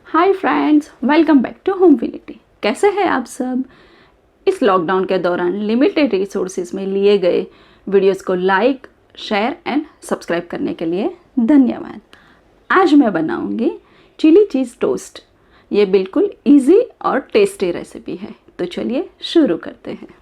Hi friends, welcome back to Homefinity. कैसे हैं आप सब? इस लॉकडाउन के दौरान लिमिटेड रिसोर्सेज में लिए गए वीडियोस को लाइक, शेयर एंड सब्सक्राइब करने के लिए धन्यवाद। आज मैं बनाऊंगी चिली चीज़ टोस्ट। ये बिल्कुल इजी और टेस्टी रेसिपी है, तो चलिए शुरू करते हैं।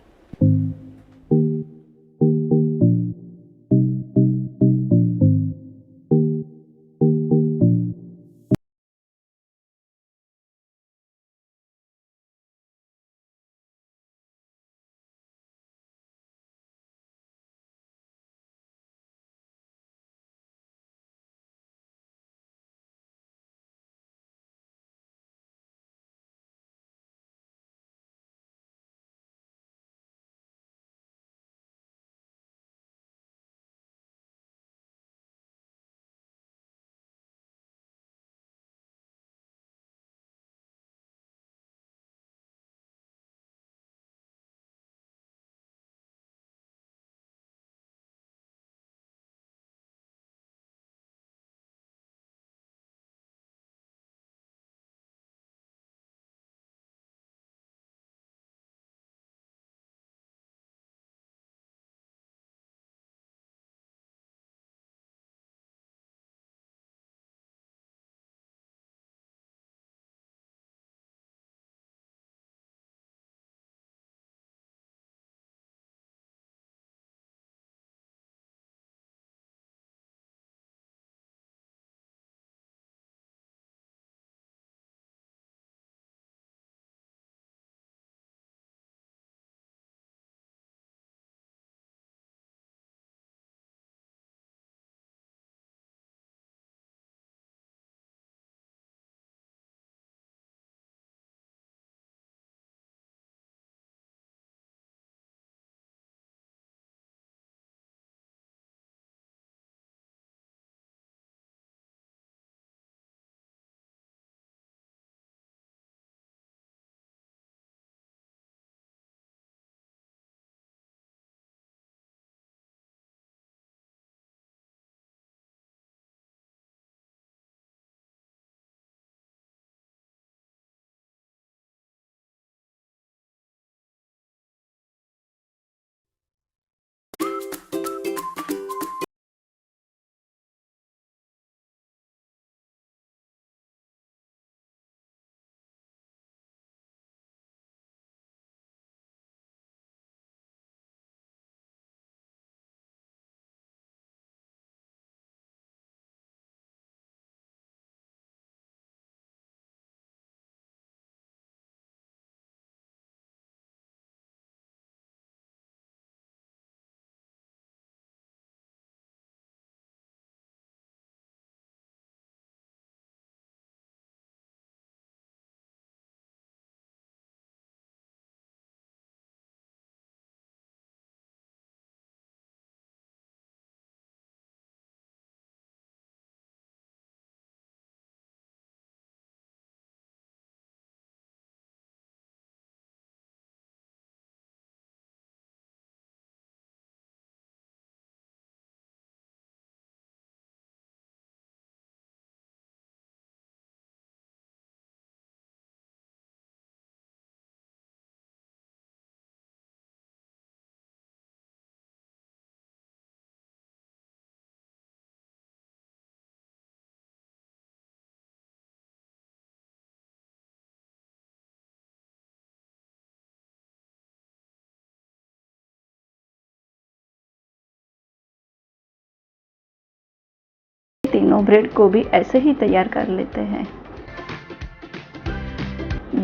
तीनों ब्रेड को भी ऐसे ही तैयार कर लेते हैं।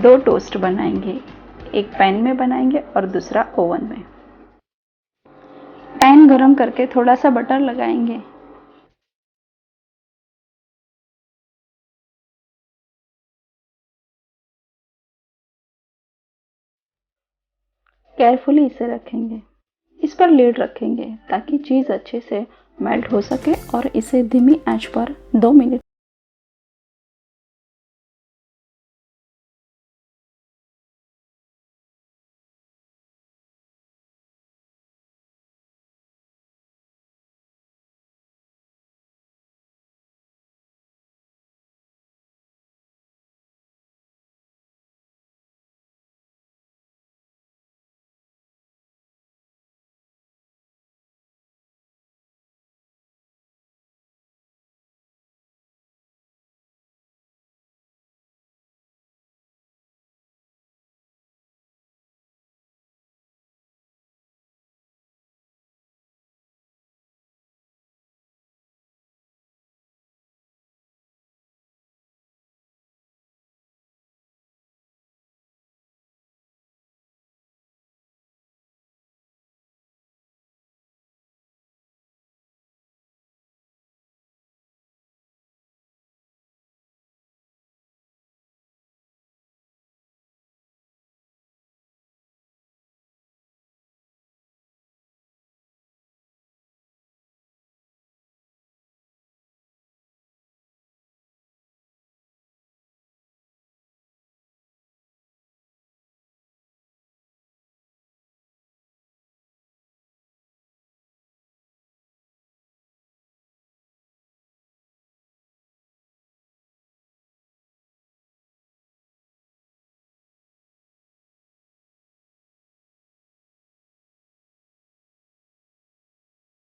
2 टोस्ट बनाएंगे, एक पैन में बनाएंगे और दूसरा ओवन में। पैन गरम करके थोड़ा सा बटर लगाएंगे। केयरफुली इसे रखेंगे। इस पर लीड रखेंगे ताकि चीज़ अच्छे से मेल्ट हो सके और इसे धीमी आंच पर 2 मिनट